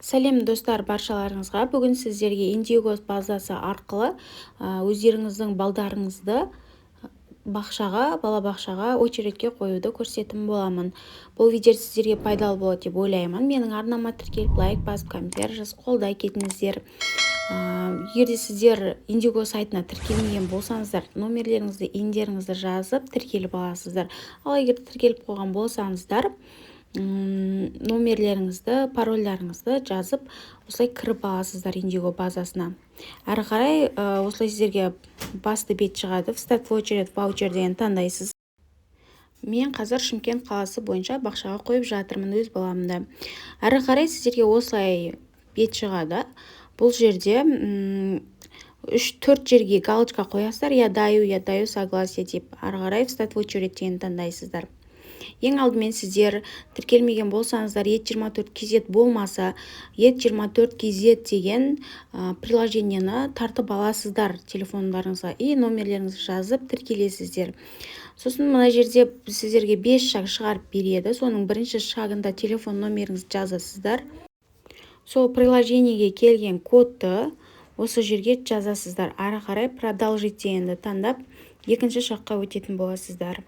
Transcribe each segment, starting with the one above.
Сәлем достар баршаларыңызға. Бүгін сіздерге Индиго базасы арқылы өздеріңіздің балдарыңызды балабақшаға очередке қоюды көрсететін боламын. Бұл видео сіздерге пайдалы болады деп ойлаймын. Менің арнама тіркеліп, лайк басып, комментарий жазып, қолдай кетіңіздер. Егер де сіздер Индиго сайтына тіркелмеген болсаңыздар, номерлеріңізді, индеріңізді жазып тіркеліп аласыздар. Ал егер тіркеліп қойған болсаңыздар, номерлеріңізді, парольдарыңызды жазып, осылай кіріп аласыздар Индиго базасына. Әрі қарай осылай сіздерге басты бет шығады. Встать в очередь ваучер деген таңдайсыз. Мен қазір Шымкент қаласы бойынша бақшаға қойып жатырмын өз баламды. Әрі қарай сіздерге осылай бет шығады. Бұл жерде 3-4 жерге галочка қоясыздар. Я даю согласие деп. Әрі қарай встать в очередь деген таңдайсыздар. Ең алдымен сіздер тіркелмеген болсаңыздар, Е24KZ болмаса, Е24KZ деген приложениені тартып аласыздар телефондарыңызға и номерлеріңізді жазып тіркелесіздер. Сосын мына жерде сіздерге 5 шаг шығарып береді. Соның бірінші шагында телефон номеріңізді жазасыздар. Сол приложениеге келген кодты осы жерге жазасыздар. Ары қарай продолжить дегенді таңдап, екінші шаққа өтетін боласыздар.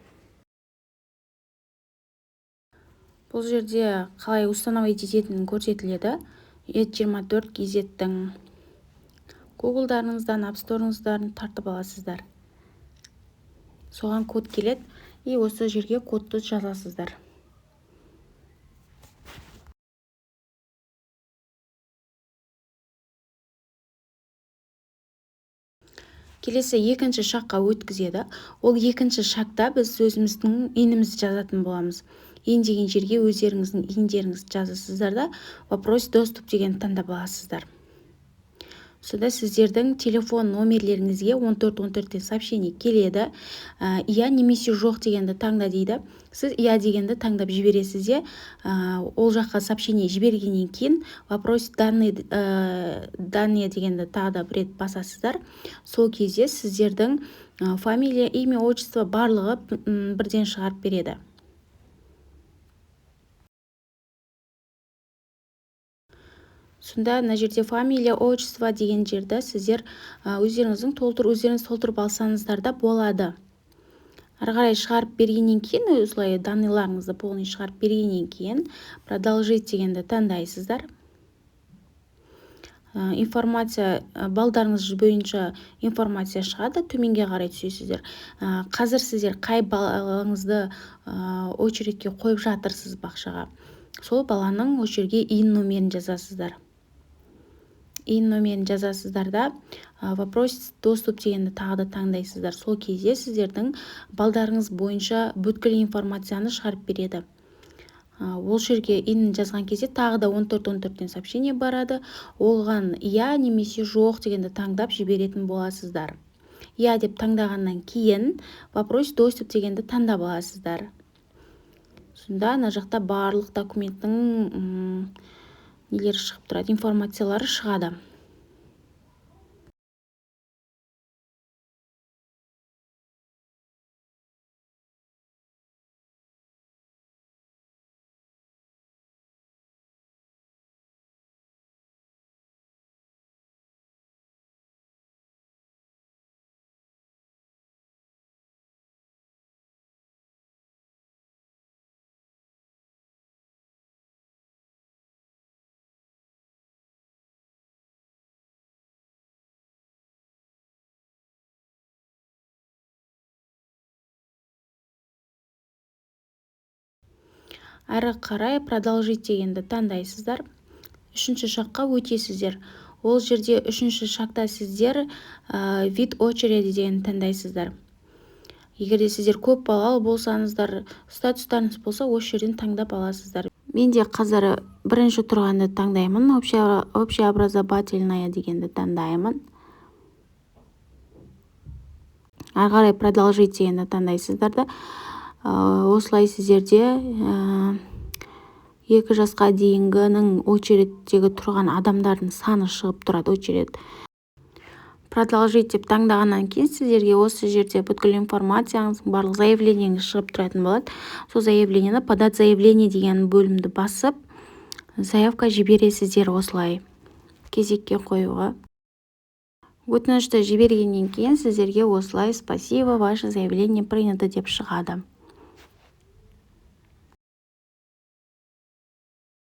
Бұл жерде қалай установить ететінін көрсетіледі. Е24KZ-тің Google'дарыңыздан, App Store'ыңыздан тартып аласыздар. Соған код келеді, и осы жерге кодты жазасыздар. Келесі екінші шаққа өткізеді. Ол екінші шақта біз өзіміздің инімізді жазатын боламыз. Ин деген жерге өздеріңіздің индеріңізді жазасыздар да, вопрос доступ деген таңдап аласыздар. Сонда сіздердің телефон номерлеріңізге 1414-тен сообщение келеді. Иә немесе жоқ дегенді таңда дейді. Сіз иә дегенді таңдап жібересіз де, ол жаққа сообщение жібергеннен кейін вопрос данные дегенді тағы да бір рет басасыздар. Сол кезде сіздердің фамилия, имя, отчество барлығы бірден шығарып береді. Сонда мына жерде фамилия, отчество деген жерді сіздер өздеріңіз толтырып алсаңыздар да болады. Ары қарай шығарып бергеннен кейін, осылай данныйларыңызды полный шығарып бергеннен кейін продолжить дегенді таңдайсыздар. Информация, балдарыңыз бойынша информация шығады, төменге қарай түсесіздер. Қазір сіздер қай балаңызды очередке қойып жатырсыз бақшаға. Сол баланың очередке ин номерін жазасыздар. Ин номерін жазасыздар да, вопрос доступ дегенді тағы да таңдайсыздар. Сол кезде сіздердің балдарыңыз бойынша бүткіл информацияны шығарып береді. Ол жерге ин жазған кезде тағы да 1414-тен сообщение барады. Олған иә немесе жоқ дегенді таңдап жіберетін боласыздар. Иә деп таңдағаннан кейін вопрос доступ дегенді таңдап аласыздар. Сонда ана жақта барлық документтің нелері шығып тұрады, информациялары шығады. Әрі қарай продолжить дегенді таңдайсыздар. Үшінші шаққа өтесіздер. Ол жерде үшінші шақта сіздер вид очереди деген таңдайсыздар. Егер де сіздер көп балалы болсаңыздар, статустарыңыз болса, осы жерден таңдап аласыздар. Мен де қазір бірінші тұрғанды таңдаймын. Общеобразовательная дегенді таңдаймын. Әрі қарай продолжить дегенді таңдайсыздар да. Осылай сіздерде 2 жасқа дейінгінің очередтегі тұрған адамдардың саны шығып тұрады. Очеред продолжить деп таңдағаннан кейін сіздерге осы жерде бүткіл информацияңыздың барлық заявлениеңіз шығып тұратын болады. Сол заявлениені подать заявление деген бөлімді басып, заявка жібересіздер осылай кезекке қоюға. Өтінішті жібергеннен кейін сіздерге осылай спасибо, ваше заявление принято деп шығады.